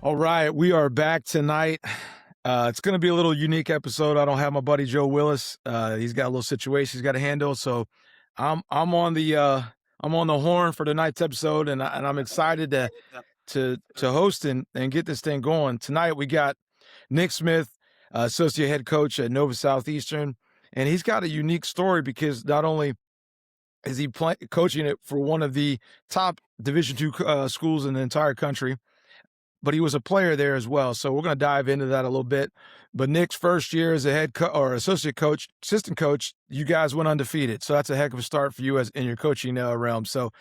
All right, we are back tonight. It's going to be a little unique episode. I don't have my buddy Joe Willis. He's got a little situation he's got to handle, so I'm on the horn for tonight's episode, and I'm excited to host and get this thing going. Tonight we got Nick Smith, associate head coach at Nova Southeastern, and he's got a unique story because not only is he coaching it for one of the top Division II schools in the entire country, but he was a player there as well. So we're going to dive into that a little bit. But Nick's first year as a head or assistant coach, you guys went undefeated. So that's a heck of a start for you as in your coaching realm. So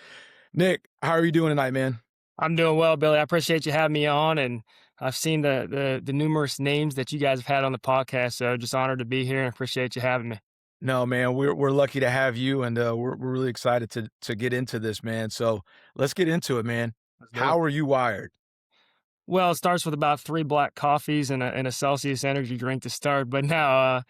Nick, how are you doing tonight, man? I'm doing well, Billy. I appreciate you having me on, and I've seen the numerous names that you guys have had on the podcast. So just honored to be here and appreciate you having me. No, man, we're lucky to have you, and we're really excited to get into this, man. So let's get into it, man. How are you wired? Well, it starts with about 3 black coffees and a Celsius energy drink to start. But now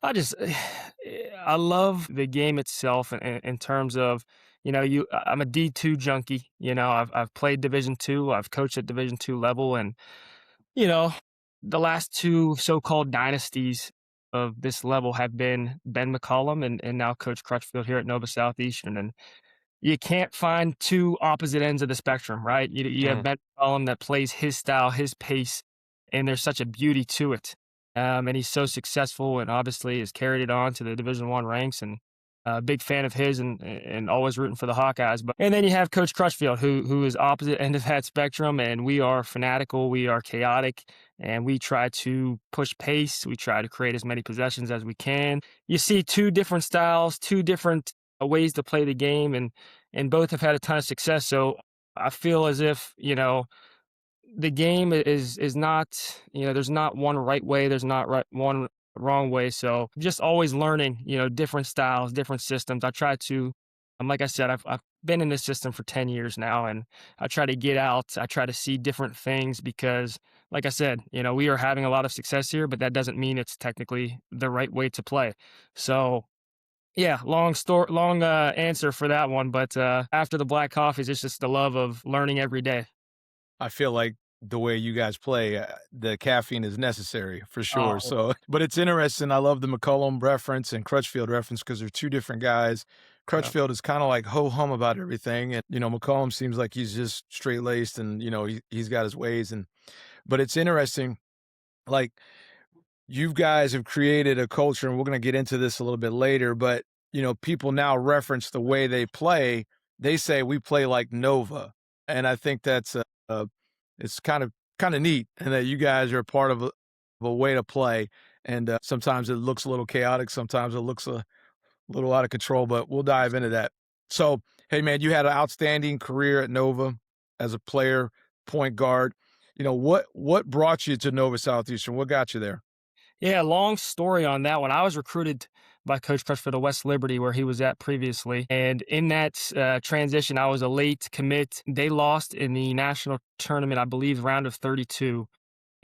I love the game itself in terms of, I'm a D2 junkie. I've played Division II, I've coached at Division II level, and the last 2 so-called dynasties of this level have been Ben McCollum and now Coach Crutchfield here at Nova Southeastern. And you can't find 2 opposite ends of the spectrum, right? You have Ben McCollum that plays his style, his pace, and there's such a beauty to it. And he's so successful and obviously has carried it on to the Division I ranks, and a big fan of his and always rooting for the Hawkeyes. And then you have Coach Crutchfield, who is opposite end of that spectrum, and we are fanatical, we are chaotic, and we try to push pace. We try to create as many possessions as we can. You see 2 different styles, 2 different ways to play the game, and both have had a ton of success. So I feel as if, the game is not, there's not one right way, there's not one wrong way. So just always learning, different styles, different systems. I try to, like I said, I've been in this system for 10 years now, and I try to get out. I try to see different things because, like I said, we are having a lot of success here, but that doesn't mean it's technically the right way to play. So yeah, long answer for that one. But after the black coffees, it's just the love of learning every day. I feel like the way you guys play, the caffeine is necessary for sure. Oh, So, but it's interesting. I love the McCollum reference and Crutchfield reference because they're 2 different guys. Crutchfield is kind of like ho-hum about everything. And, McCollum seems like he's just straight laced and, he's got his ways. But it's interesting. Like, you guys have created a culture, and we're going to get into this a little bit later, but, people now reference the way they play. They say we play like Nova. And I think that's it's kind of neat, and that you guys are a part of a way to play. And sometimes it looks a little chaotic, sometimes it looks a little out of control, but we'll dive into that. So, hey man, you had an outstanding career at Nova as a player, point guard. What brought you to Nova Southeastern? What got you there? Yeah, long story on that one. I was recruited by Coach Crutchfield of West Liberty, where he was at previously. And in that transition, I was a late commit. They lost in the national tournament, I believe, round of 32.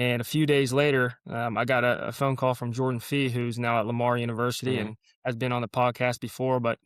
And a few days later, I got a phone call from Jordan Fee, who's now at Lamar University and has been on the podcast before. But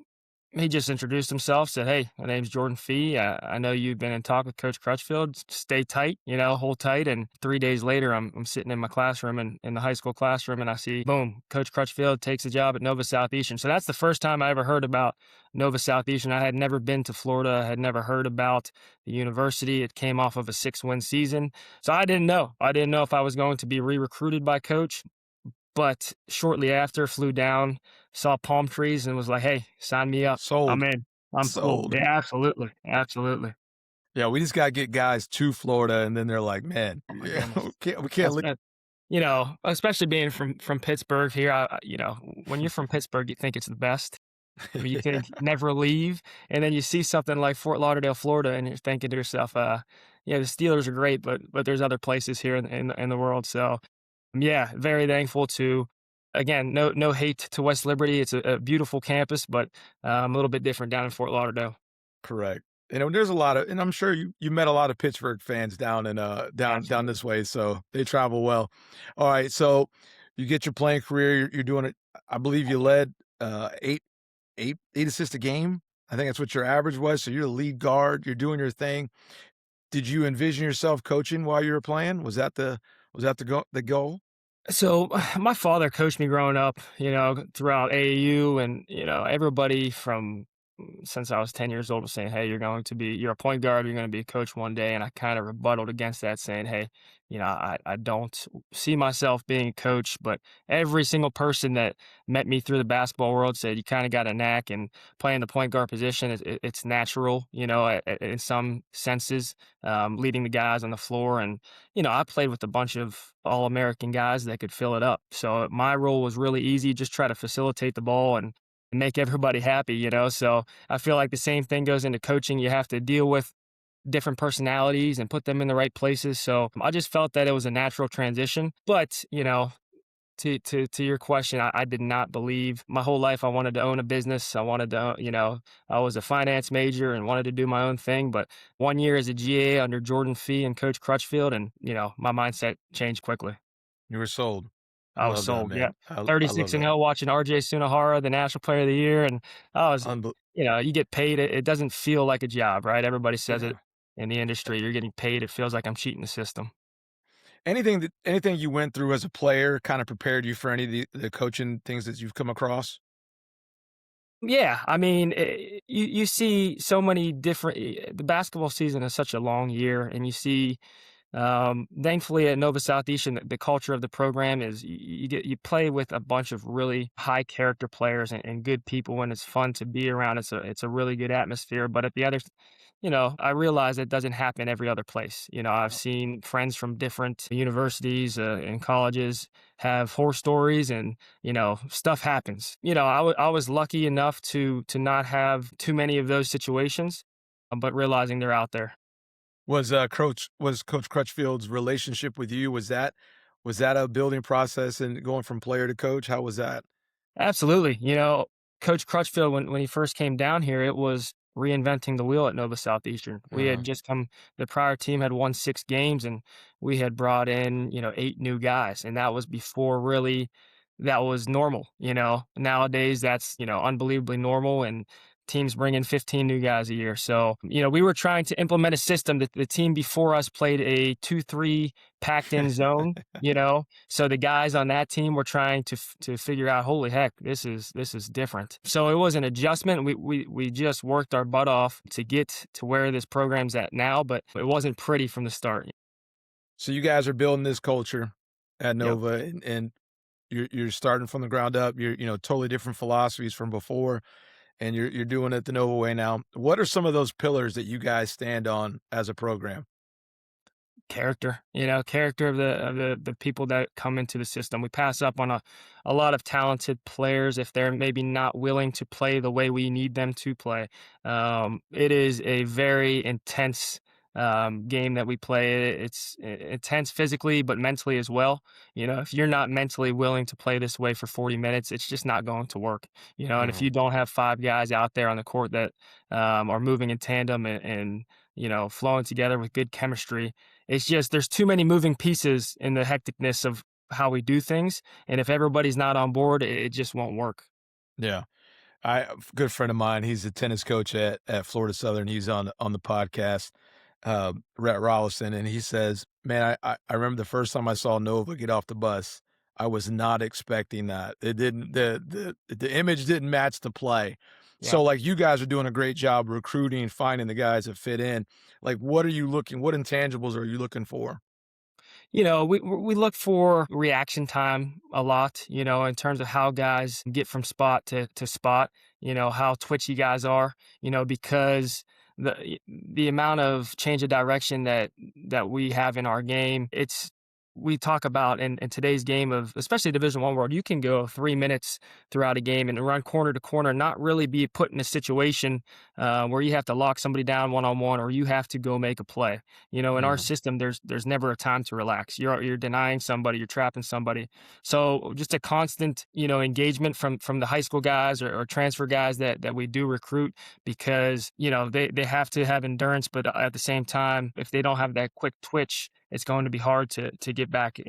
he just introduced himself, said, "Hey, my name's Jordan Fee. I know you've been in talk with Coach Crutchfield. Stay tight, hold tight." And 3 days later, I'm sitting in my classroom in the high school classroom, and I see, boom, Coach Crutchfield takes a job at Nova Southeastern. So that's the first time I ever heard about Nova Southeastern. I had never been to Florida. I had never heard about the university. It came off of a 6-win season. So I didn't know. I didn't know if I was going to be re-recruited by Coach. But shortly after, flew down, saw palm trees, and was like, "Hey, sign me up. Sold. I'm in. I'm Sold. cool." Yeah, absolutely. Absolutely. Yeah, we just got to get guys to Florida, and then they're like, man, Oh my yeah, goodness. we can't leave. Especially being from Pittsburgh here, when you're from Pittsburgh, you think it's the best. You think never leave. And then you see something like Fort Lauderdale, Florida, and you're thinking to yourself, the Steelers are great, but there's other places here in the world. So, yeah, very thankful to, again, no hate to West Liberty. It's a beautiful campus, but a little bit different down in Fort Lauderdale. Correct. There's a lot of, and I'm sure you met a lot of Pittsburgh fans down Absolutely. this way, so they travel well. All right, so you get your playing career. You're doing it. I believe you led eight assists a game. I think that's what your average was. So you're the lead guard. You're doing your thing. Did you envision yourself coaching while you were playing? Was that the goal? So my father coached me growing up, throughout AAU, and everybody from since I was 10 years old was saying, "Hey, you're a point guard, you're going to be a coach one day." And I kind of rebutted against that, saying, "Hey, I don't see myself being a coach." But every single person that met me through the basketball world said, "You kind of got a knack, and playing the point guard position it's natural, in some senses, leading the guys on the floor." And I played with a bunch of all-American guys that could fill it up. So my role was really easy, just try to facilitate the ball and make everybody happy. So I feel like the same thing goes into coaching. You have to deal with different personalities and put them in the right places. So I just felt that it was a natural transition. But, to your question, I did not believe my whole life I wanted to own a business. I wanted to, I was a finance major and wanted to do my own thing. But 1 year as a GA under Jordan Fee and Coach Crutchfield, and my mindset changed quickly. You were sold. I I was love that, sold. Yeah, man. I love 36 and that. 0, watching RJ Sunahara, the National Player of the Year, and I was, Unbel you get paid. It doesn't feel like a job, right? Everybody says it Yeah. in the industry. You're getting paid. It feels like I'm cheating the system. Anything you went through as a player kinda prepared you for any of the coaching things that you've come across? Yeah, I mean, you see so many different. The basketball season is such a long year, and you see. Thankfully, at Nova Southeastern, the culture of the program is you play with a bunch of really high character players and good people, and it's fun to be around. It's a really good atmosphere. But at the other, I realize it doesn't happen every other place. I've seen friends from different universities and colleges have horror stories, and stuff happens. I was lucky enough to not have too many of those situations, but realizing they're out there. Was Coach Crutchfield's relationship with you, was that a building process and going from player to coach? How was that? Absolutely. Coach Crutchfield, when he first came down here, it was reinventing the wheel at Nova Southeastern. We Uh-huh. had just come, the prior team had won 6 games, and we had brought in, 8 new guys. And that was before really that was normal. Nowadays, that's, unbelievably normal. And teams bring in 15 new guys a year. So, we were trying to implement a system that the team before us played a 2-3 packed in zone. So the guys on that team were trying to figure out, holy heck, this is different. So it was an adjustment. We just worked our butt off to get to where this program's at now, but it wasn't pretty from the start. So you guys are building this culture at Yep. Nova, and you're starting from the ground up. You're totally different philosophies from before, and you're doing it the Nova way now. What are some of those pillars that you guys stand on as a program? Character of the people that come into the system. We pass up on a lot of talented players if they're maybe not willing to play the way we need them to play. It is a very intense game that we play. It's intense physically, but mentally as well. If you're not mentally willing to play this way for 40 minutes, it's just not going to work. And if Mhm. you don't have 5 guys out there on the court that are moving in tandem and flowing together with good chemistry, it's just there's too many moving pieces in the hecticness of how we do things, and if everybody's not on board, it just won't work. Yeah. A good friend of mine, he's a tennis coach at Florida Southern. He's on the podcast, Rhett Rollison, and he says, "Man, I remember the first time I saw Nova get off the bus, I was not expecting that. It didn't the image didn't match the play." Yeah. So, like, you guys are doing a great job recruiting, finding the guys that fit in. Like, what intangibles are you looking for? We look for reaction time a lot, in terms of how guys get from spot to spot, how twitchy guys are, because the amount of change of direction that we have in our game, we talk about in today's game of especially Division 1 world, you can go 3 minutes throughout a game and run corner to corner, not really be put in a situation where you have to lock somebody down one on one or you have to go make a play. In our Mhm. system, there's never a time to relax. You're denying somebody, you're trapping somebody. So just a constant, engagement from the high school guys or transfer guys that we do recruit because, they have to have endurance, but at the same time, if they don't have that quick twitch, it's going to be hard to get back.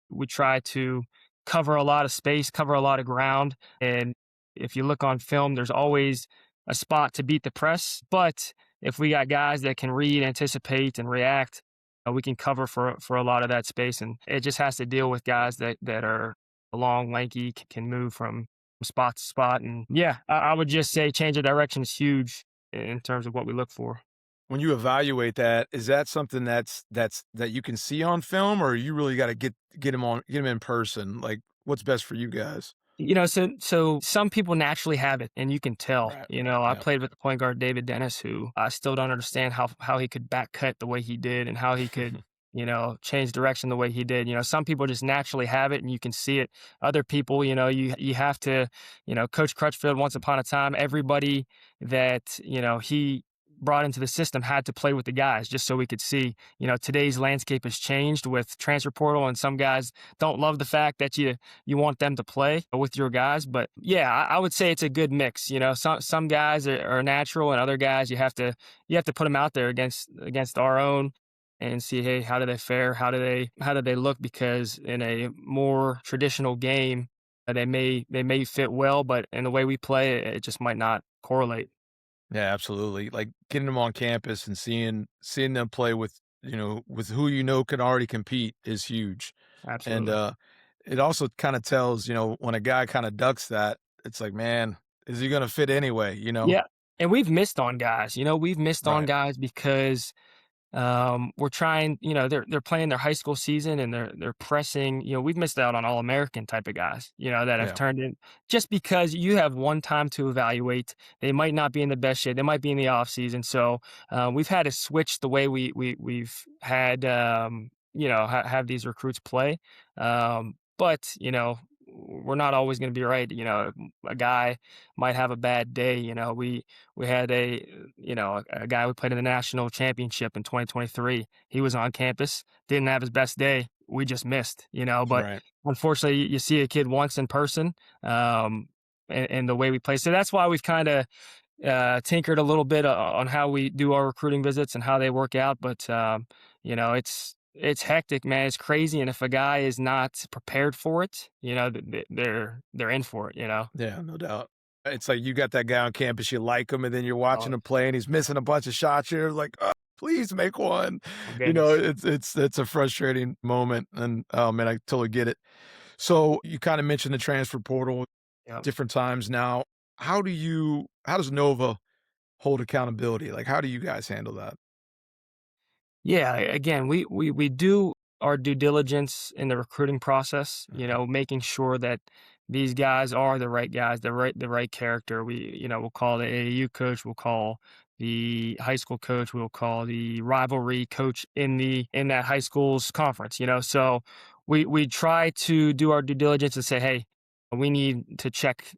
We try to cover a lot of space, cover a lot of ground, and if you look on film, there's always a spot to beat the press, but if we got guys that can read, anticipate, and react, we can cover for a lot of that space. And it just has to deal with guys that are long, lanky, can move from spot to spot. And yeah, I would just say change of direction is huge in terms of what we look for. When you evaluate that, is that something that you can see on film, or you really gotta get him in person? Like, what's best for you guys? So some people naturally have it, and you can tell. Right. I Yeah. played with the point guard David Dennis, who I still don't understand how he could back cut the way he did, and how he could change direction the way he did. Some people just naturally have it, and you can see it. Other people, you have to, Coach Crutchfield. Once upon a time, everybody that he brought into the system had to play with the guys just so we could see. Today's landscape has changed with transfer portal, and some guys don't love the fact that you want them to play with your guys. But yeah, I would say it's a good mix. Some guys are natural, and other guys you have to put them out there against our own and see, hey, how do they fare? How do they look? Because in a more traditional game, they may fit well, but in the way we play, it just might not correlate. Yeah, absolutely. Like, getting them on campus and seeing them play with who can already compete is huge. And, Absolutely. it also kinda tells, when a guy kinda ducks that, it's like, "Man, is he gonna fit anyway?" You know? Yeah, and we've missed on guys. We've missed on Right. guys because we're trying, they're playing their high school season, and they're pressing. We've missed out on All American type of guys, that have Yeah. turned in just because you have one time to evaluate. They might not be in the best shape. They might be in the off season. So we've had to switch the way we've had have these recruits play. But we're not always going to be right. A guy might have a bad day. We had a guy who played in the national championship in 2023. He was on campus, didn't have his best day. We just missed, but Right. unfortunately, you see a kid once in person, and the way we play. So that's why we've kind of tinkered a little bit on how we do our recruiting visits and how they work out. But it's hectic, man. It's crazy, and if a guy is not prepared for it, they're in for it. Yeah, no doubt. It's like you got that guy on campus, you like him, and then you're watching Oh, him play, and he's missing a bunch of shots. You're like, "Oh, please make one." my goodness. It's a frustrating moment, and, oh, man, I totally get it. So, you kinda mentioned the transfer portal Yeah. different times now. How does Nova hold accountability? Like, how do you guys handle that? Yeah, again, we do our due diligence in the recruiting process, Mhm. making sure that these guys, the right character. We'll call the AAU coach, we'll call the high school coach, we'll call the rivalry coach in that high school's conference. So we try to do our due diligence and say, hey, we need to check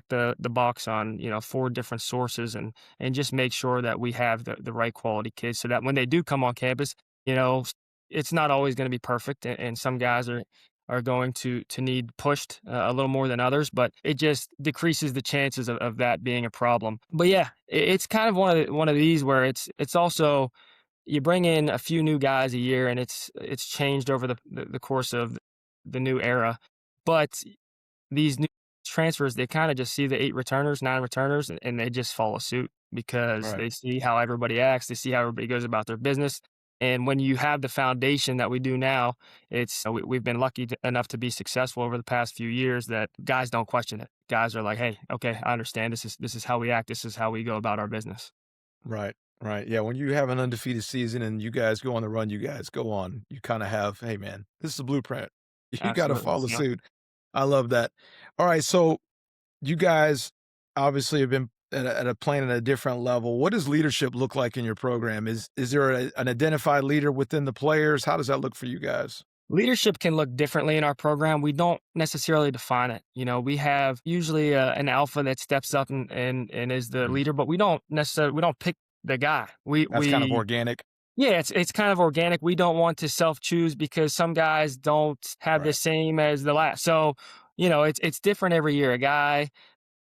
the box on four different sources, and just make sure that we have the right quality kids, so that when they do come on campus, you know, it's not always going to be perfect, and some guys are going to need pushed a little more than others, but it just decreases the chances of that being a problem. But yeah, it's kind of one of these where it's also you bring in a few new guys a year, and it's changed over the course of the new era, but these new transfers, they kinda just see the 8 returners, 9 returners, and they just follow suit because Right. they see how everybody acts, they see how everybody goes about their business, and when you have the foundation that we do now, we've been lucky enough to be successful over the past few years that guys don't question it. Guys are like, "Hey, okay, I understand. This is how we act. This is how we go about our business." Right, right. Yeah, when you have an undefeated season and you guys go on the run you guys go on, you kinda have, "Hey, man, this is a blueprint. You gotta Absolutely, follow yeah. suit." I love that. Alright, so you guys obviously have been playing at a different level. What does leadership look like in your program? Is there an identified leader within the players? How does that look for you guys? Leadership can look differently in our program. We don't necessarily define it. We have usually an alpha that steps up and is the Mhm. leader, but we don't pick the guy. We That's kind of we organic. Yeah, it's kind of organic. We don't want to self choose because some guys don't have the Right, same as the last. So it's different every year. A guy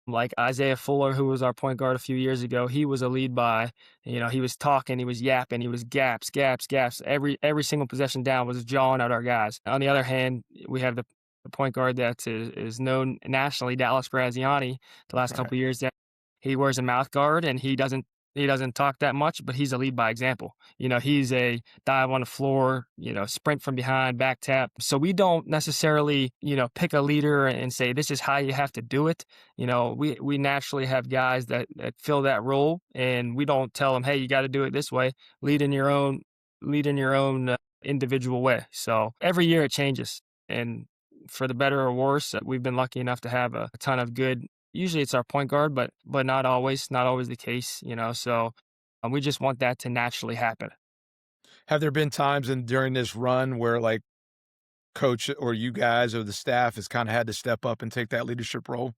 like Isaiah Fuller, who was our point guard a few years ago, he was a lead by, he was talking, he was yapping, he was gaps, gaps, gaps. Every single possession down was jawing at our guys. On the other hand, we have the point guard that is known nationally, Dallas Graziani, the last right. couple of years that he wears a mouth guard and he doesn't He doesn't talk that much, but he's a lead by example. He's a dive on the floor, sprint from behind, back tap. So we don't necessarily, pick a leader and say, this is how you have to do it. We naturally have guys that fill that role, and we don't tell them, hey, you got to do it this way. Lead in your own, individual way. So every year it changes. And for the better or worse, we've been lucky enough to have a ton of good. Usually it's our point guard, but not always the case, so we just want that to naturally happen. Have there been times during this run where, like, coach or you guys or the staff has kinda had to step up and take that leadership role?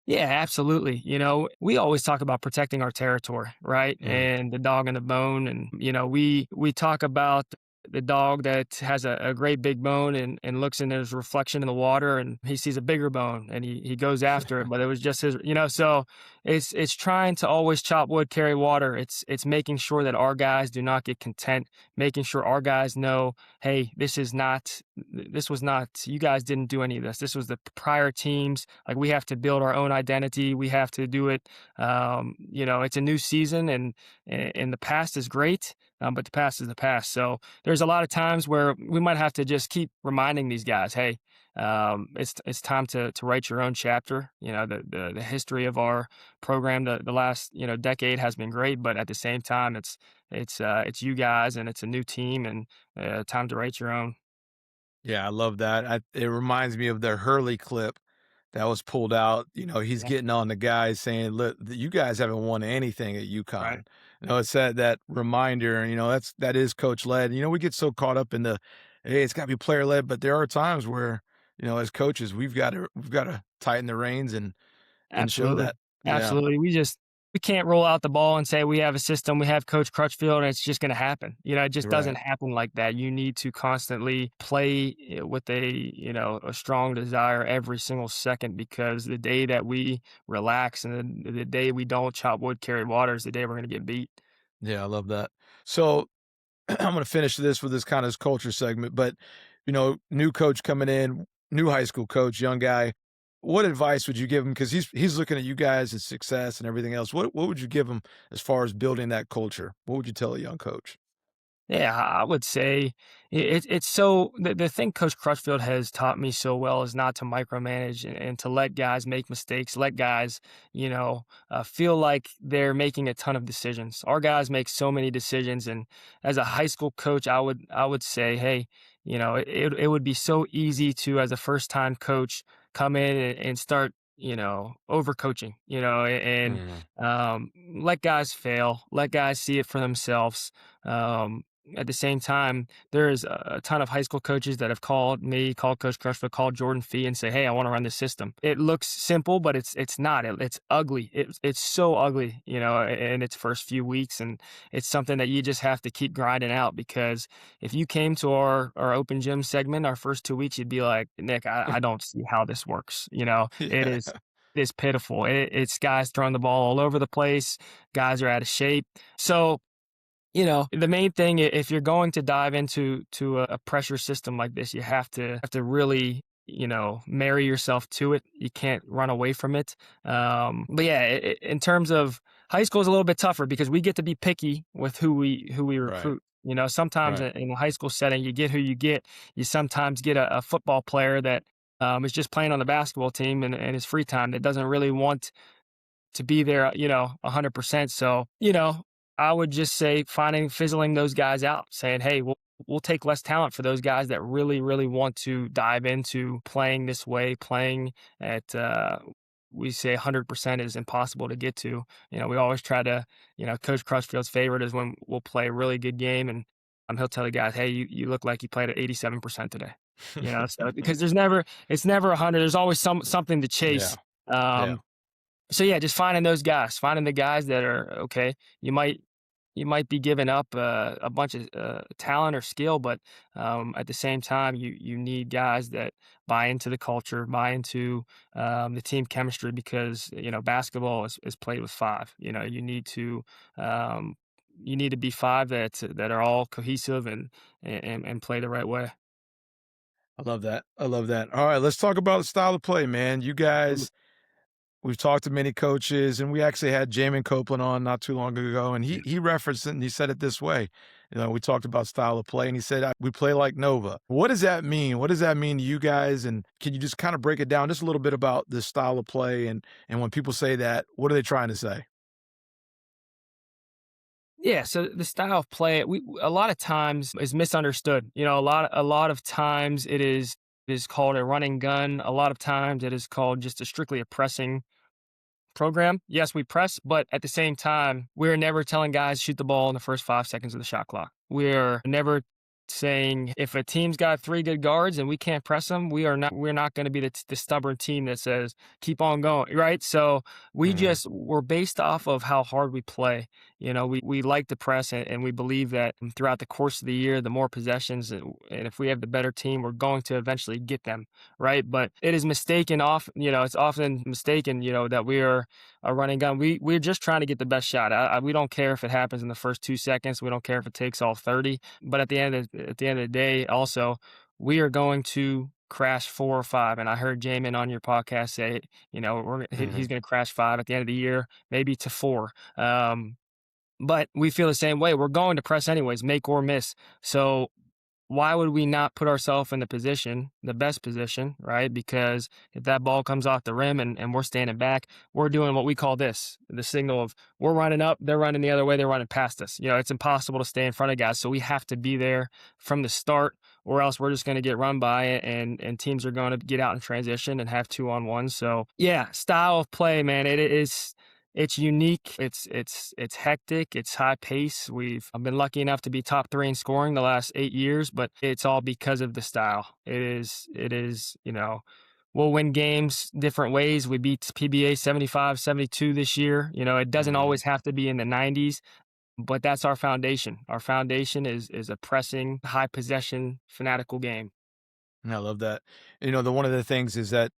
Yeah, absolutely. We always talk about protecting our territory, right? Mm. And the dog and the bone. And, we talk about the dog that has a great big bone and looks in his reflection in the water and he sees a bigger bone and he goes after it, but it was just his, so it's trying to always chop wood, carry water. It's making sure that our guys do not get content, making sure our guys know, hey, this was not, you guys didn't do any of this. This was the prior teams. Like, we have to build our own identity. We have to do it. It's a new season, and the past is great, but the past is the past. So there's a lot of times where we might have to just keep reminding these guys, hey, it's time to write your own chapter. The history of our program, the last decade has been great, but at the same time, it's you guys and it's a new team, and time to write your own. Yeah, I love that. It reminds me of the Hurley clip that was pulled out. He's Yeah, getting on the guys saying, "Look, you guys haven't won anything at right. UConn." It's that reminder, that is coach led. We get so caught up in the, hey, it's got to be player led, but there are times where, as coaches, we've got to tighten the reins and show Absolutely. that. Yeah. Absolutely. We can't roll out the ball and say we have a system, we have Coach Crutchfield, and it's just gonna happen. It just Right. doesn't happen like that. You need to constantly play with a strong desire every single second, because the day that we relax and the day we don't chop wood, carry water is the day we're gonna get beat. Yeah, I love that. So I'm gonna finish this with this kind of culture segment, but new coach coming in, new high school coach, young guy. What advice would you give him? Because he's looking at you guys' as success and everything else. What would you give him as far as building that culture? What would you tell a young coach? Yeah, I would say it's so the thing Coach Crutchfield has taught me so well is not to micromanage, and to let guys make mistakes, let guys, feel like they're making a ton of decisions. Our guys make so many decisions, and as a high school coach, I would say, hey, it would be so easy to, as a first time coach, come in and start, overcoaching, and Mhm. let guys fail, let guys see it for themselves. At the same time, there's a ton of high school coaches that have called me, called Coach Crushfield, called Jordan Fee, and say, "Hey, I want to run this system." It looks simple, but it's not. It's ugly. It's so ugly, in its first few weeks, and it's something that you just have to keep grinding out. Because if you came to our open gym segment, our first 2 weeks, you'd be like, "Nick, I don't see how this works." It Yeah. is pitiful. It's guys throwing the ball all over the place. Guys are out of shape. So the main thing, if you're going to dive into a pressure system like this, you have to really, marry yourself to it. You can't run away from it. But yeah, in terms of high school is a little bit tougher because we get to be picky with who we Right. recruit. Sometimes Right. in a high school setting, you get who you get. You sometimes get a football player that is just playing on the basketball team and his free time, that doesn't really want to be there, 100%. So, I would just say fizzling those guys out, saying, hey, we'll take less talent for those guys that really, really want to dive into playing this way, playing at, we say 100% is impossible to get to. We always try to, Coach Crutchfield's favorite is when we'll play a really good game and he'll tell the guys, hey, you look like you played at 87% today. So because it's never 100. There's always something to Yeah. chase. Yeah. Um, so yeah, just finding those guys, finding the guys that are okay. You might be giving up a bunch of talent or skill, but at the same time, you need guys that buy into the culture, buy into the team chemistry, because basketball is played with five. Um, you need to be five that are all cohesive and play the right way. I love that. I love that. All right, let's talk about the style of play, man. You guys we've talked to many coaches, and we actually had Jamin Copeland on not too long ago, and he referenced it, and he said it this way. We talked about style of play, and he said, "We play like Nova." What does that mean? What does that mean to you guys? And can you just kind of break it down just a little bit about the style of play, and when people say that, what are they trying to say? Yeah, so the style of play, we a lot of times is misunderstood. A lot of times it is called a run and gun. A lot of times it is called just a strictly a pressing program. Yes, we press, but at the same time, we're never telling guys shoot the ball in the first 5 seconds of the shot clock. We're never saying if a team's got three good guards and we can't press them, we're not going to be the stubborn team that says keep on going, right? So Mhm, we're based off of how hard we play. We like to press, and we believe that throughout the course of the year, the more possessions and if we have the better team, we're going to eventually get them, right? But it is mistaken off, it's often mistaken, that we are a running gun. We're just trying to get the best shot. We don't care if it happens in the first 2 seconds. We don't care if it takes all 30. But at the end of the day, also, we are going to crash 4 or 5. And I heard Jamin on your podcast say, mhm. he's going to crash 5 at the end of the year, maybe to 4. But we feel the same way. We're going to press anyways, make or miss. So why would we not put ourselves in the best position, right? Because if that ball comes off the rim and we're standing back, we're doing what we call the signal of we're running up, they're running the other way, they're running past us. It's impossible to stay in front of guys. So we have to be there from the start, or else we're just going to get run by and teams are going to get out in transition and have 2-on-1. So yeah, style of play, man, it's unique. It's hectic. It's high pace. I've been lucky enough to be top 3 in scoring the last 8 years, but it's all because of the style. It is. We'll win games different ways. We beat PBA 75-72 this year. It doesn't Mhm. always have to be in the 90s, but that's our foundation. Our foundation is a pressing, high possession, fanatical game. I love that. One of the things is that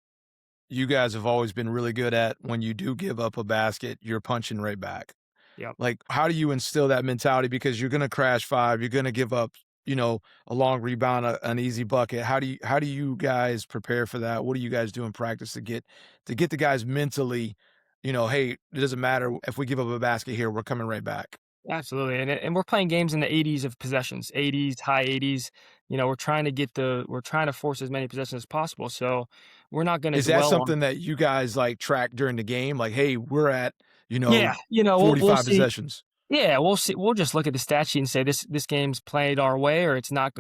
you guys have always been really good at when you do give up a basket, you're punching right back. Yep. Like, how do you instill that mentality? Because you're gonna crash 5, you're gonna give up, a long rebound, an easy bucket. How do you guys prepare for that? What do you guys do in practice to get the guys mentally, "Hey, it doesn't matter if we give up a basket here, we're coming right back." Absolutely, and we're playing games in the 80s of possessions, 80s, high 80s. We're trying to force as many possessions as possible. So we're not going to Is that dwell on. something that you guys, like, track during the game? Like, "Hey, we're at, Yeah, we'll 45 see. possessions." Yeah, we'll see. We'll just look at the stat sheet and say this game's played our way, or it's not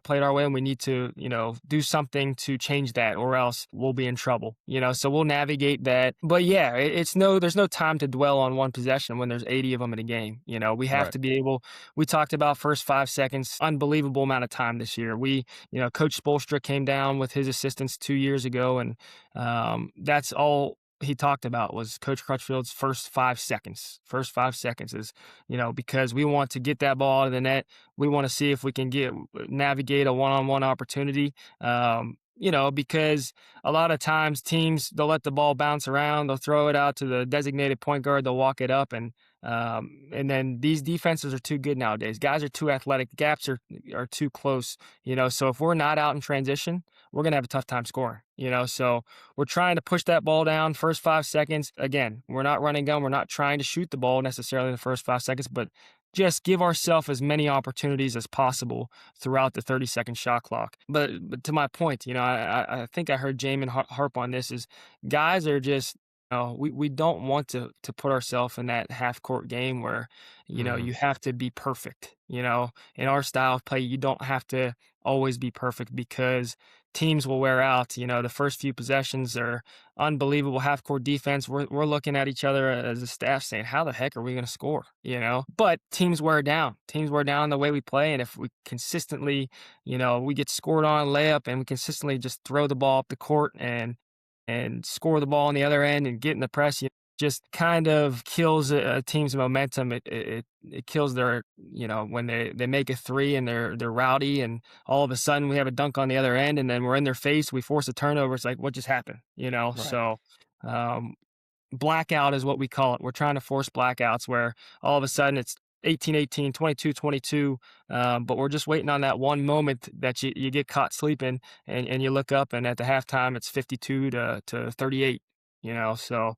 played our way, and we need to do something to change that, or else we'll be in trouble. So we'll navigate that. But yeah, there's no time to dwell on one possession when there's 80 of them in a game. We have Right. to be able. We talked about first 5 seconds, unbelievable amount of time this year. Coach Spolstra came down with his assistants 2 years ago, and that's all he talked about was Coach Crutchfield's first 5 seconds. First 5 seconds is, because we want to get that ball out of the net. We want to see if we can navigate a one-on-one opportunity. Because a lot of times teams, they'll let the ball bounce around. They'll throw it out to the designated point guard. They'll walk it up. And then these defenses are too good nowadays. Guys are too athletic. The gaps are too close, so if we're not out in transition, we're going to have a tough time scoring, so we're trying to push that ball down first 5 seconds. Again, we're not running gun. We're not trying to shoot the ball necessarily in the first 5 seconds, but just give ourselves as many opportunities as possible throughout the 30-second shot clock. But to my point, I think I heard Jamin harp on this is guys are just, we don't want to put ourselves in that half court game where, Mhm. you have to be perfect. In our style of play, you don't have to always be perfect because teams will wear out. The first few possessions are unbelievable half court defense. We're looking at each other as a staff saying, how the heck are we going to score? But teams wear down. Teams wear down the way we play. And if we consistently, we get scored on layup and we consistently just throw the ball up the court and score the ball on the other end and get in the press, just kind of kills a team's momentum. It kills their, when they make a three and they're rowdy and all of a sudden we have a dunk on the other end and then we're in their face, we force a turnover. It's like, what just happened? Right. So um, blackout is what we call it. We're trying to force blackouts where all of a sudden it's 18-18, 22-22, but we're just waiting on that one moment that you get caught sleeping and you look up and at the halftime it's 52 to 38. So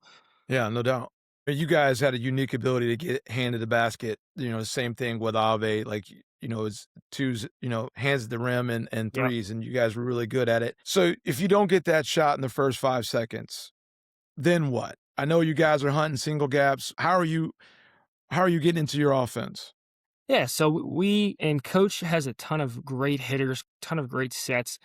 Yeah, no doubt. You guys had a unique ability to get handed the basket, same thing with Ave, like, it's twos, hands at the rim and yeah. threes, and you guys were really good at it. So if you don't get that shot in the first 5 seconds, then what? I know you guys are hunting single gaps. How are you getting into your offense? Yeah, so we and coach has a ton of great hitters, ton of great sets,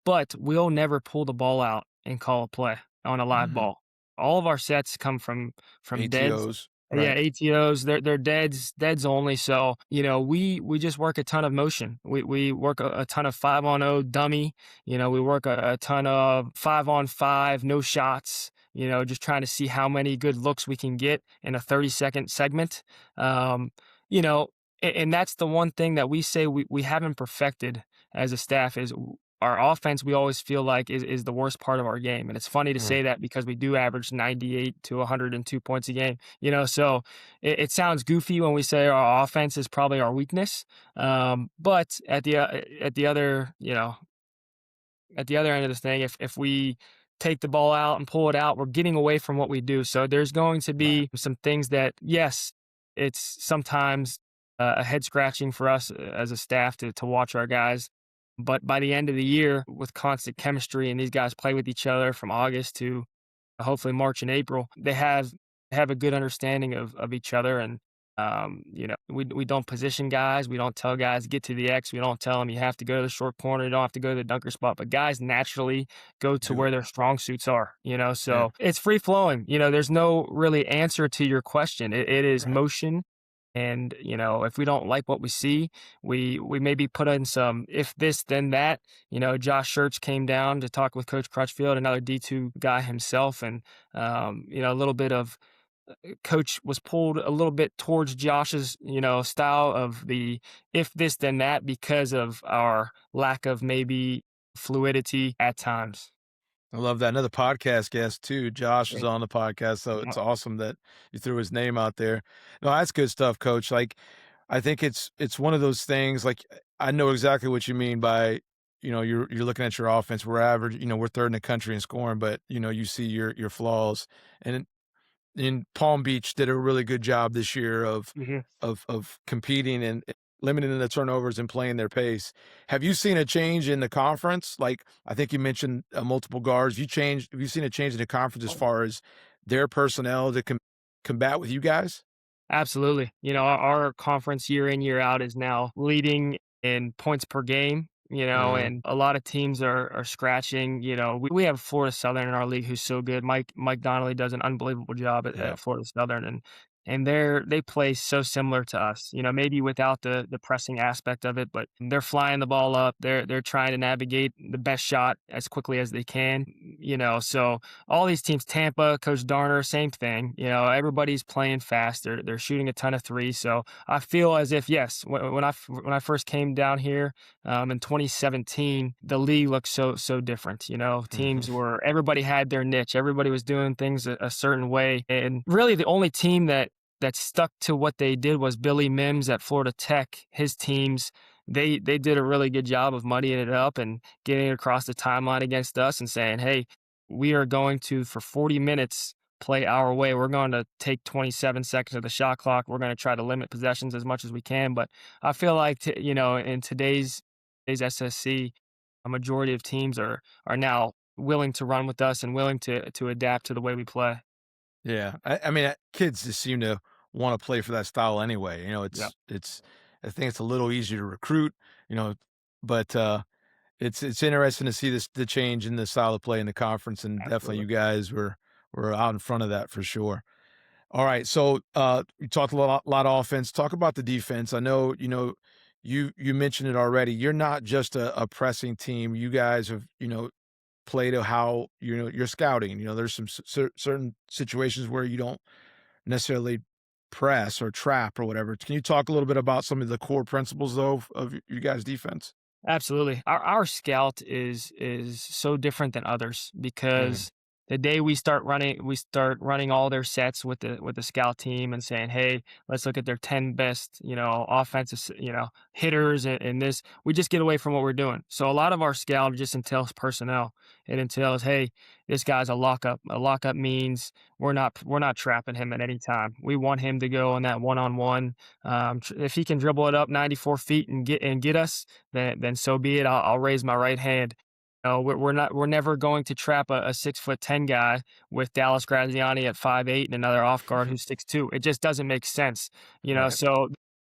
but we'll never pull the ball out and call a play on a live Mhm. ball. All of our sets come from deads. ATOs, Yeah, right. ATOs, they're deads only. So, we just work a ton of motion. We work a ton of 5-on-0 dummy. We work a ton of 5-on-5, no shots, just trying to see how many good looks we can get in a 30-second segment. You know, and that's the one thing that we say we haven't perfected as a staff is our offense. We always feel like is the worst part of our game, and it's funny to Mm, say that because we do average 98 to 102 points a game. So it sounds goofy when we say our offense is probably our weakness, but at the other at the other end of this thing, if we take the ball out and pull it out, we're getting away from what we do. So there's going to right. be some things that, yes, it's sometimes a head scratching for us as a staff to watch our guys. But by the end of the year, with constant chemistry and these guys play with each other from August to hopefully March and April, they have a good understanding of each other. And we don't position guys. We don't tell guys get to the X. We don't tell them you have to go to the short corner. You don't have to go to the dunker spot. But guys naturally go to Do where it. their strong suits are. Yeah, So it's free flowing. There's no really answer to your question. It is right. motion. And if we don't like what we see, we maybe put in some if this then that. Josh Schertz came down to talk with Coach Crutchfield, another D2 guy himself, and a little bit of coach was pulled a little bit towards Josh's, style of the if this then that because of our lack of maybe fluidity at times. I love that. Another podcast guest too. Josh was Thank on the podcast, so you. it's awesome that you threw his name out there. No, that's good stuff, coach. Like, I think it's one of those things, like, I know exactly what you mean by, you're looking at your offense. We're average, we're 3rd in the country in scoring, but, you see your flaws. And in Palm Beach did a really good job this year of Mhm. competing and limiting the turnovers and playing their pace. Have you seen a change in the conference? Like, I think you mentioned multiple guards. Have you seen a change in the conference as far as their personnel to combat with you guys? Absolutely. Our conference year in, year out is now leading in points per game, Mhm. and a lot of teams are scratching. We have Florida Southern in our league who's so good. Mike Donnelly does an unbelievable job Yeah. at Florida Southern, and they play so similar to us, maybe without the pressing aspect of it, but they're flying the ball up. They're trying to navigate the best shot as quickly as they can, so all these teams, Tampa, Coach Darner, same thing. Everybody's playing fast. They're shooting a ton of threes. So I feel as if yes, when I first came down here in 2017, the league looked so different. Mhm. Teams were everybody had their niche. Everybody was doing things a certain way, and really the only team that stuck to what they did was Billy Mims at Florida Tech. His teams. They did a really good job of muddying it up and getting it across the timeline against us and saying, "Hey, we are going to, for 40 minutes, play our way. We're going to take 27 seconds of the shot clock. We're going to try to limit possessions as much as we can." But I feel like, in today's SSC, a majority of teams are now willing to run with us and willing to adapt to the way we play. Yeah. I mean, kids just seem to want to play for that style anyway. Yeah, I think it's a little easier to recruit, you know, but it's interesting to see the change in the style of play in the conference, and definitely absolutely. you guys were out in front of that for sure. All right, so we talked a lot of offense. Talk about the defense. I know you mentioned it already. You're not just a pressing team. You guys have played to how you're scouting. There's some certain situations where you don't necessarily press or trap or whatever. Can you talk a little bit about some of the core principles though of your guys' defense? Absolutely. Our scout is so different than others Mm, because The day we start running all their sets with the scout team and saying, "Hey, let's look at their 10 best, offensive, hitters and this." We just get away from what we're doing. So a lot of our scout just entails personnel. It entails, "Hey, this guy's a lockup." A lockup means we're not trapping him at any time. We want him to go on that one-on-one. If he can dribble it up 94 feet and get us, then so be it. I'll raise my right hand. We're never going to trap a 6'10" guy with Dallas Graziani at 5'8" and another off guard who's 6'2". It just doesn't make sense, Right. So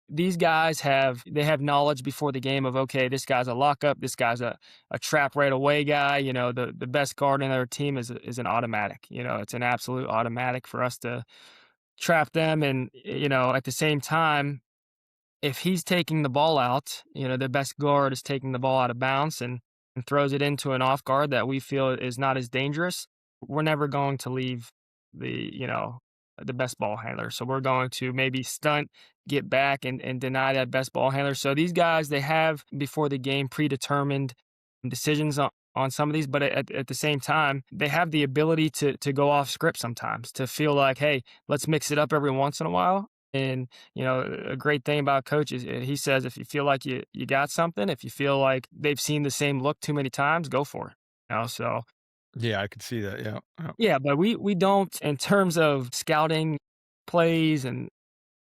these guys have knowledge before the game of, okay, this guy's a lockup, this guy's a trap right away guy. The best guard in their team is an automatic. It's an absolute automatic for us to trap them, and at the same time, if he's taking the ball out, the best guard is taking the ball out of bounds and throws it into an off guard that we feel is not as dangerous, we're never going to leave the best ball handler. So we're going to maybe stunt, get back and deny that best ball handler. So these guys, they have before the game predetermined decisions on some of these, but at the same time, they have the ability to go off script sometimes, to feel like, hey, let's mix it up every once in a while. And, a great thing about coach is he says, if you feel like you got something, if you feel like they've seen the same look too many times, go for it. So Yeah, I could see that. Yeah. Yeah. yeah, but we don't, in terms of scouting plays and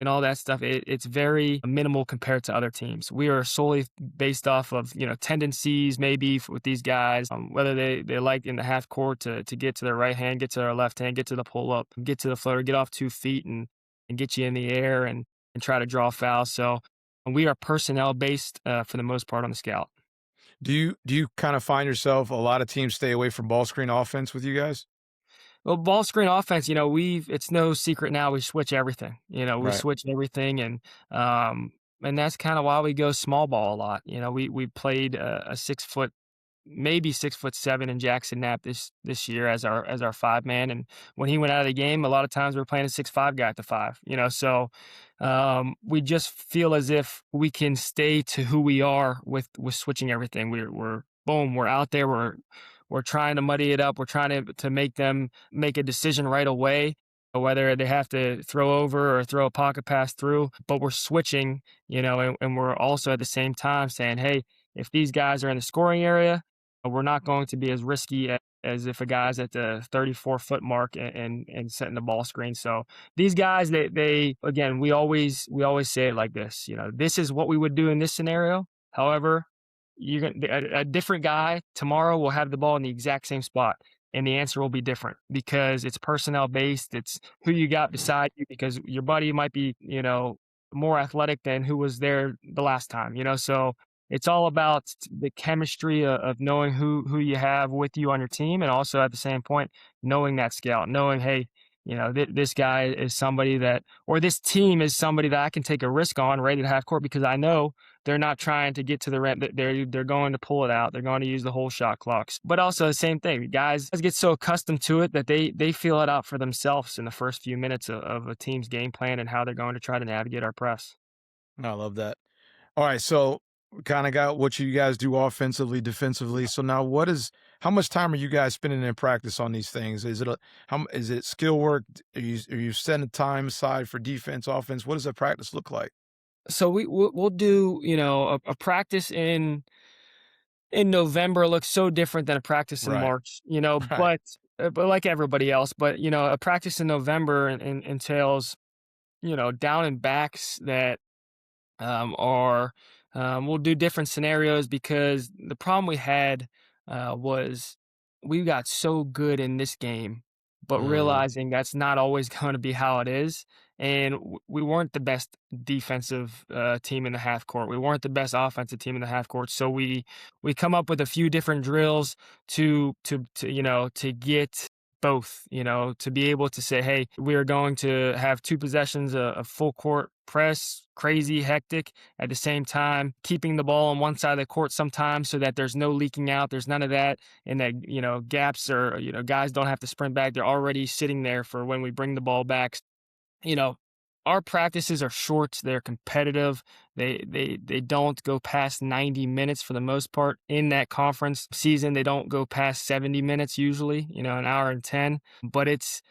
all that stuff, it's very minimal compared to other teams. We are solely based off of, tendencies maybe with these guys, whether they like in the half court to get to their right hand, get to their left hand, get to the pull up, get to the floater, get off 2 feet and get you in the air and try to draw fouls. So we are personnel based for the most part on the scout. Do you kind of find yourself a lot of teams stay away from ball screen offense with you guys? Well, ball screen offense, it's no secret now we switch everything. We Right. switch everything and that's kind of why we go small ball a lot. We played a 6 foot, maybe 6'7" in Jackson Knapp this year as our 5 man. And when he went out of the game, a lot of times we are playing a 6'5" guy at the 5. So we just feel as if we can stay to who we are with switching everything. We're boom, we're out there, we're trying to muddy it up. We're trying to make them make a decision right away, whether they have to throw over or throw a pocket pass through. But we're switching, and we're also at the same time saying, hey, if these guys are in the scoring area, we're not going to be as risky as if a guy's at the 34-foot mark and setting the ball screen. So these guys, they again, we always say it like this. This is what we would do in this scenario. However, a different guy tomorrow will have the ball in the exact same spot, and the answer will be different because it's personnel based. It's who you got beside you, because your buddy might be more athletic than who was there the last time. So it's all about the chemistry of knowing who you have with you on your team, and also at the same point knowing that scout, knowing, hey, this guy is somebody that, or this team is somebody that I can take a risk on right at half court, because I know they're not trying to get to the rim. They're going to pull it out. They're going to use the whole shot clocks. But also the same thing. Guys get so accustomed to it that they feel it out for themselves in the first few minutes of a team's game plan and how they're going to try to navigate our press. I love that. All right, so we kind of got what you guys do offensively, defensively. So now, how much time are you guys spending in practice on these things? Is it skill work? Are you setting time aside for defense, offense? What does that practice look like? So we'll do a practice in November looks so different than a practice in Right. March, Right. but like everybody else. But a practice in November entails down and backs that are we'll do different scenarios, because the problem we had was we got so good in this game, but Mm, realizing that's not always going to be how it is. And we weren't the best defensive team in the half court. We weren't the best offensive team in the half court. So we come up with a few different drills to get both, to be able to say, hey, we are going to have two possessions of full court press, crazy, hectic, at the same time, keeping the ball on one side of the court sometimes so that there's no leaking out. There's none of that. And that, gaps or, guys don't have to sprint back. They're already sitting there for when we bring the ball back. You know, our practices are short, they're competitive. They don't go past 90 minutes for the most part. In that conference season, they don't go past 70 minutes usually, an hour and 10. But it's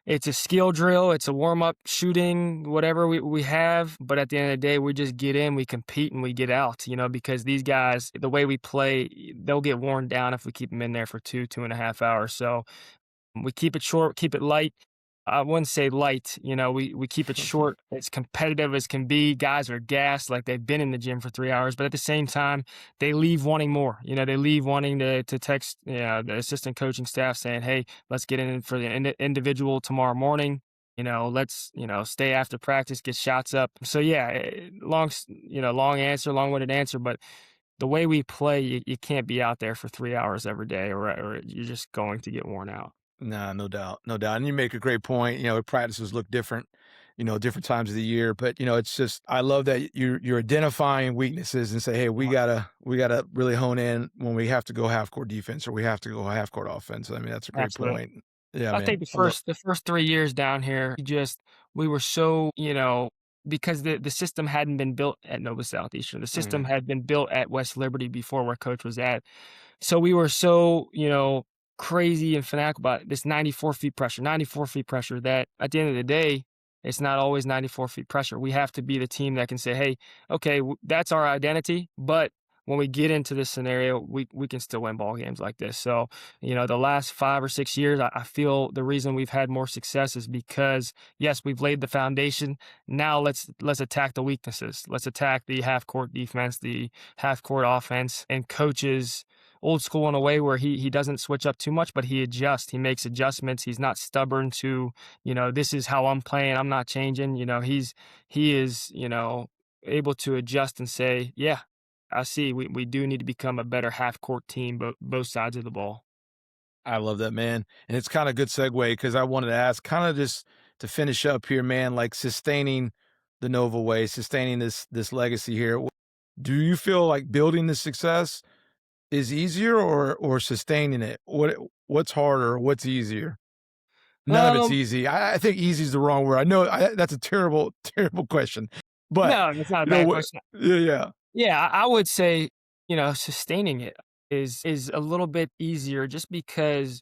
a skill drill, it's a warm-up shooting, whatever we have. But at the end of the day, we just get in, we compete, and we get out, because these guys, the way we play, they'll get worn down if we keep them in there for 2.5 hours. So we keep it short, keep it light. I wouldn't say light, we keep it short, as competitive as can be. Guys are gassed, like they've been in the gym for 3 hours, but at the same time, they leave wanting more. They leave wanting to text the assistant coaching staff saying, hey, let's get in for the individual tomorrow morning. Let's, stay after practice, get shots up. So yeah, long-winded answer, but the way we play, you can't be out there for 3 hours every day, or you're just going to get worn out. Nah, no doubt, no doubt, and you make a great point. Practices look different, different times of the year, but it's just I love that you're identifying weaknesses and say, hey, we gotta really hone in when we have to go half court defense or we have to go half court offense. I mean, that's a great Absolutely. point. Yeah, I think man. the first 3 years down here, we were so, because the system hadn't been built at Nova Southeastern. The system Mhm. had been built at West Liberty before where coach was at. So we were so, crazy and fanatical about this 94 feet pressure, 94 feet pressure, that at the end of the day, it's not always 94 feet pressure. We have to be the team that can say, hey, okay, that's our identity, but when we get into this scenario, we can still win ball games like this. So, the last 5 or 6 years, I feel the reason we've had more success is because, yes, we've laid the foundation. Now let's attack the weaknesses. Let's attack the half court defense, the half court offense, and coaches old school in a way where he doesn't switch up too much, but he adjusts. He makes adjustments. He's not stubborn to, this is how I'm playing. I'm not changing. He is, able to adjust and say, yeah, I see. We do need to become a better half court team, both sides of the ball. I love that, man, and it's kinda a good segue because I wanted to ask kinda just to finish up here, man, like sustaining the Nova way, sustaining this legacy here. Do you feel like building the success is easier or sustaining it? What's harder? What's easier? None of it's Um, easy. I think easy is the wrong word. I know that's a terrible, terrible question, but, no, it's not a you know bad what question. yeah, yeah. Yeah, I would say, sustaining it is a little bit easier just because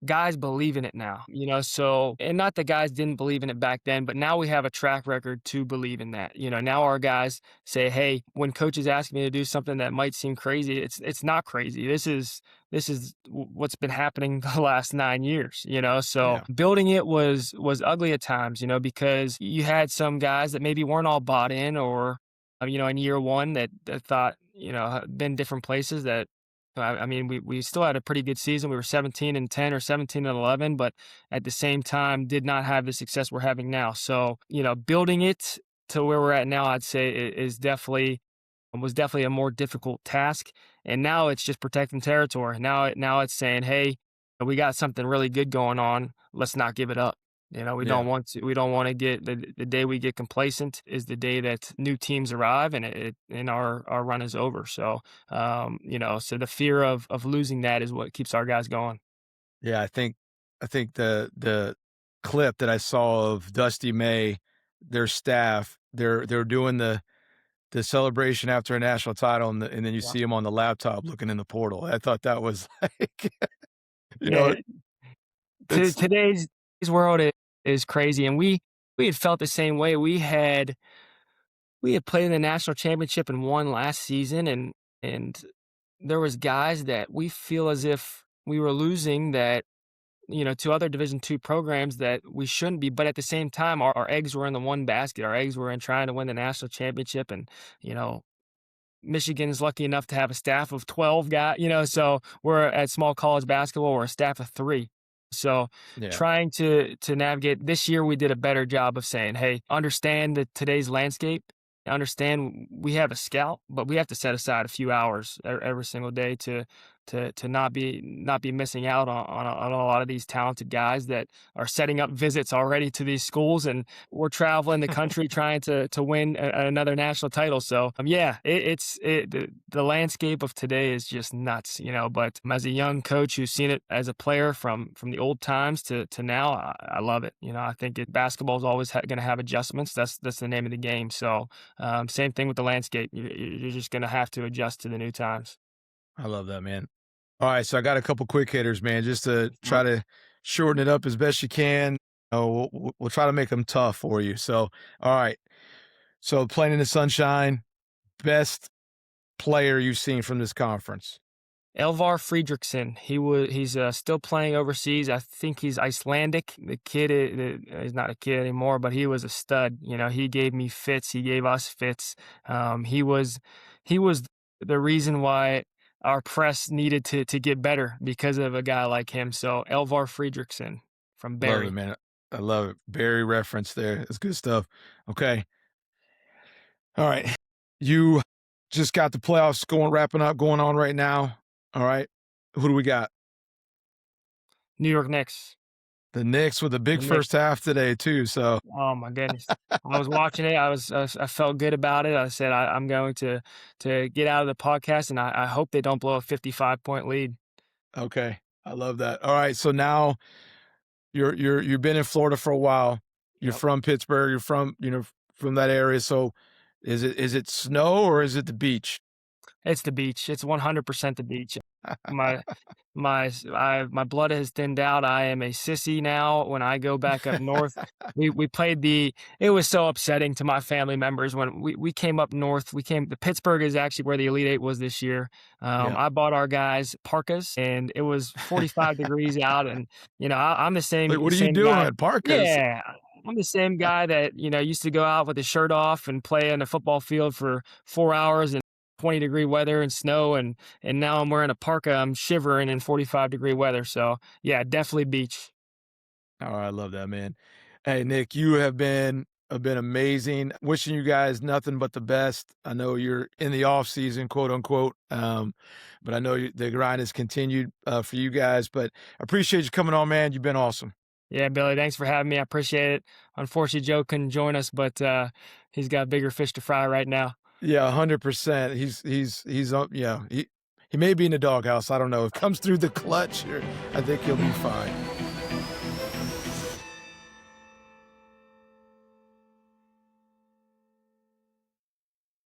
guys believe in it now, so, and not that guys didn't believe in it back then, but now we have a track record to believe in that. Now our guys say, hey, when coaches ask me to do something that might seem crazy, it's not crazy. This is what's been happening the last 9 years, so Yeah. building it was ugly at times, because you had some guys that maybe weren't all bought in, or in year one that thought, been different places that I mean, we still had a pretty good season. We were 17-10 or 17-11, but at the same time did not have the success we're having now. So, building it to where we're at now, I'd say was definitely a more difficult task. And now it's just protecting territory. Now it's saying, hey, we got something really good going on. Let's not give it up. Yeah. We don't want to get the day we get complacent is the day that new teams arrive and our run is over. So, so the fear of losing that is what keeps our guys going. Yeah, I think the clip that I saw of Dusty May, their staff, they're doing the celebration after a national title, and then you Yeah. see him on the laptop looking in the portal. I thought that was like, you know, Yeah. it's Today's world is crazy. And we had felt the same way. We had played in the national championship and won last season, and there was guys that we feel as if we were losing, that to other Division II programs that we shouldn't be. But at the same time, our eggs were in the one basket. Our eggs were in trying to win the national championship. And, Michigan is lucky enough to have a staff of 12 guys, so we're at small college basketball, we're a staff of 3. So yeah, trying to navigate this year, we did a better job of saying, hey, understand that today's landscape, understand we have a scout, but we have to set aside a few hours every single day to to not be missing out on a lot of these talented guys that are setting up visits already to these schools, and we're traveling the country trying to win another national title. So yeah, the landscape of today is just nuts, But as a young coach who's seen it as a player from the old times to now, I love it. I think basketball is always going to have adjustments. That's the name of the game. So same thing with the landscape. You're just going to have to adjust to the new times. I love that, man. All right, so I got a couple quick hitters, man, just to try to shorten it up as best you can. We'll try to make them tough for you. So, all right. So, playing in the sunshine, best player you've seen from this conference. Elvar Friedrichsen. He's still playing overseas. I think he's Icelandic. The kid is not a kid anymore, but he was a stud. He gave me fits. He gave us fits. He was the reason why our press needed to get better because of a guy like him. So Elvar Friedrichsen from Barry. Love it, man. I love it. Barry reference there. It's good stuff. Okay. All right. You just got the playoffs wrapping up, going on right now. All right. Who do we got? New York Knicks. The Knicks with a big first half today too. So, oh my goodness, I was watching it. I felt good about it. I said I'm going to get out of the podcast, and I hope they don't blow a 55-point lead. Okay, I love that. All right, so now you've been in Florida for a while. You're from Pittsburgh. You're from from that area. So, is it snow or is it the beach? It's the beach. It's 100% the beach. My blood has thinned out. I am a sissy now. When I go back up north, we played it was so upsetting to my family members when we came up north. The Pittsburgh is actually where the Elite Eight was this year. I bought our guys parkas, and it was 45 degrees out, and I'm the same. Wait, what are you doing guy. at parkas? Yeah. I'm the same guy that, used to go out with his shirt off and play in a football field for 4 hours and 20-degree weather and snow, and now I'm wearing a parka. I'm shivering in 45-degree weather. So yeah, definitely beach. Oh, I love that, man. Hey, Nick, you have been amazing. Wishing you guys nothing but the best. I know you're in the off season, quote unquote, but I know the grind has continued for you guys. But I appreciate you coming on, man. You've been awesome. Yeah, Billy, thanks for having me. I appreciate it. Unfortunately, Joe couldn't join us, but he's got bigger fish to fry right now. Yeah, 100%. He's up. Yeah, he may be in the doghouse. I don't know. If it comes through the clutch, I think he'll be fine.